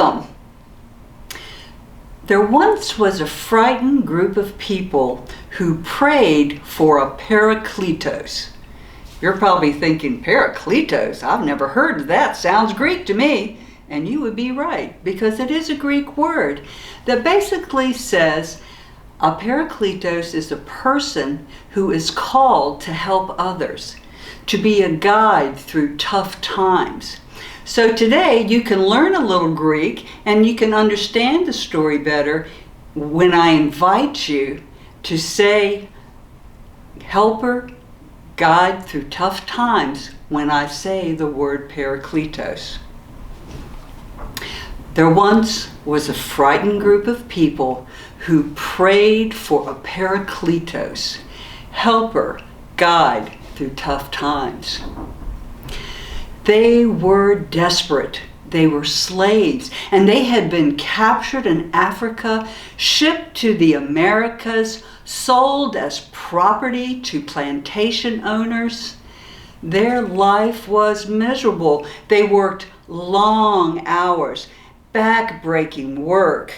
Welcome. There once was a frightened group of people who prayed for a Parakletos. You're probably thinking, Parakletos? I've never heard of that. Sounds Greek to me. And you would be right, because it is a Greek word that basically says a Parakletos is a person who is called to help others, to be a guide through tough times. So today you can learn a little Greek and you can understand the story better when I invite you to say helper, guide through tough times when I say the word Parakletos. There once was a frightened group of people who prayed for a Parakletos, helper, guide through tough times. They were desperate. They were slaves, and they had been captured in Africa, shipped to the Americas, sold as property to plantation owners. Their life was miserable. They worked long hours, back-breaking work.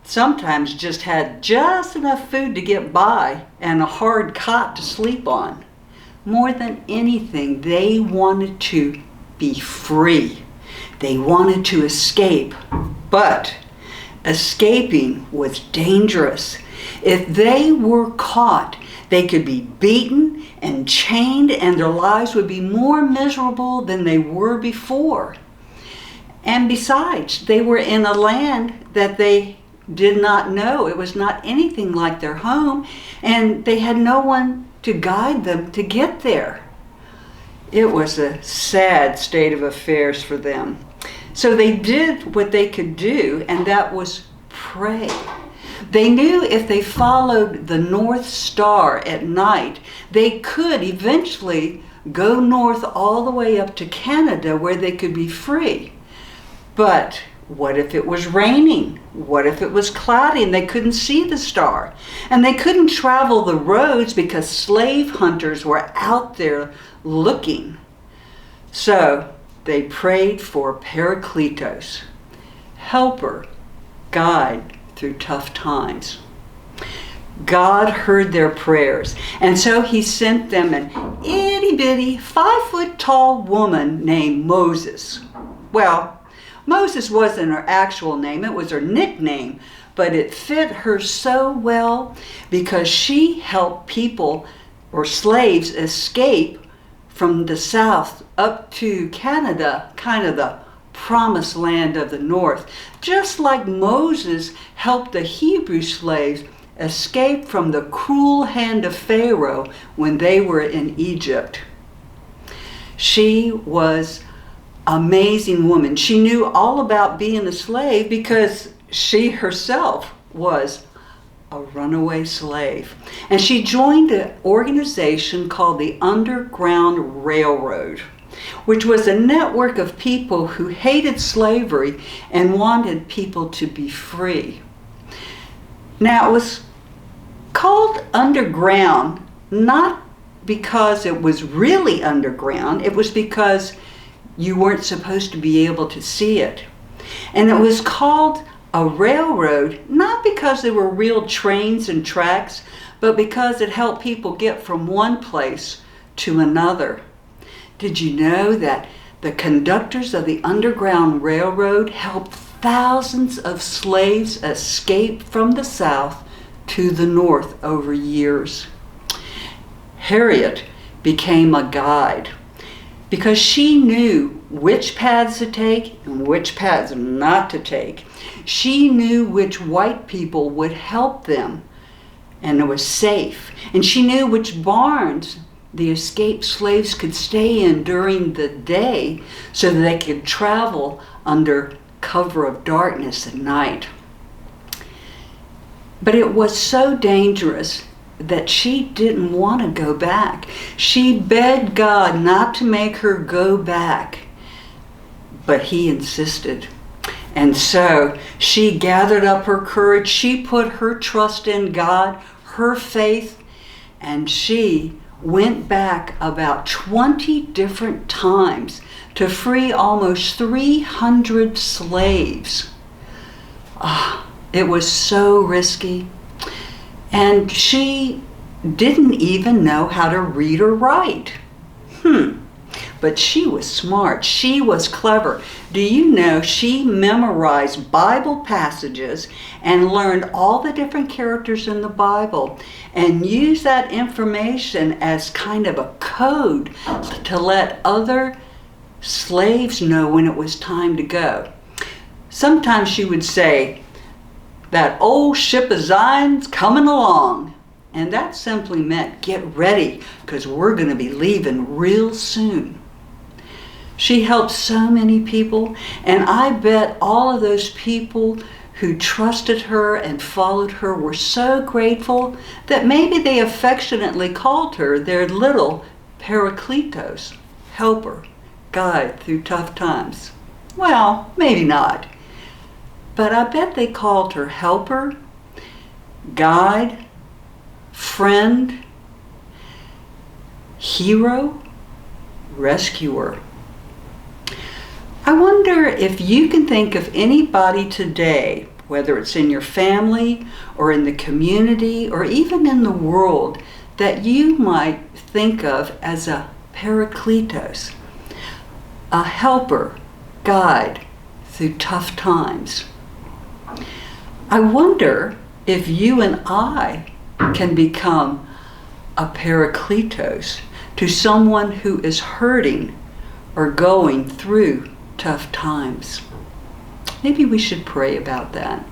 Sometimes just had just enough food to get by and a hard cot to sleep on. More than anything, they wanted to be free. They wanted to escape, but escaping was dangerous. If they were caught, they could be beaten and chained, and their lives would be more miserable than they were before. And besides, they were in a land that they did not know. It was not anything like their home, and they had no one to guide them to get there. It was a sad state of affairs for them. So they did what they could do, and that was pray. They knew if they followed the North Star at night, they could eventually go north all the way up to Canada where they could be free. But what if it was raining? What if it was cloudy and they couldn't see the star? And they couldn't travel the roads because slave hunters were out there looking. So they prayed for Parakletos, helper, guide through tough times. God heard their prayers, and so he sent them an itty-bitty 5-foot-tall woman named Moses. Well, Moses wasn't her actual name, it was her nickname, but it fit her so well because she helped people or slaves escape from the south up to Canada, kind of the promised land of the north, just like Moses helped the Hebrew slaves escape from the cruel hand of Pharaoh when they were in Egypt. She was amazing woman. She knew all about being a slave because she herself was a runaway slave. And she joined an organization called the Underground Railroad, which was a network of people who hated slavery and wanted people to be free. Now, it was called underground not because it was really underground, it was because you weren't supposed to be able to see it. And it was called a railroad, not because there were real trains and tracks, but because it helped people get from one place to another. Did you know that the conductors of the Underground Railroad helped thousands of slaves escape from the South to the North over years? Harriet became a guide because she knew which paths to take and which paths not to take. She knew which white people would help them and it was safe. And she knew which barns the escaped slaves could stay in during the day so that they could travel under cover of darkness at night. But it was so dangerous that she didn't want to go back. She begged God not to make her go back, but he insisted. And so she gathered up her courage, she put her trust in God, her faith, and she went back about 20 different times to free almost 300 slaves. It was so risky. And she didn't even know how to read or write. But she was smart. She was clever. Do you know she memorized Bible passages and learned all the different characters in the Bible and used that information as kind of a code to let other slaves know when it was time to go. Sometimes she would say, "That old ship of Zion's coming along." And that simply meant get ready because we're going to be leaving real soon. She helped so many people, and I bet all of those people who trusted her and followed her were so grateful that maybe they affectionately called her their little Parakletos, helper, guide through tough times. Well, maybe not. But I bet they called her helper, guide, friend, hero, rescuer. I wonder if you can think of anybody today, whether it's in your family or in the community or even in the world, that you might think of as a Parakletos, a helper, guide through tough times. I wonder if you and I can become a Parakletos to someone who is hurting or going through tough times. Maybe we should pray about that.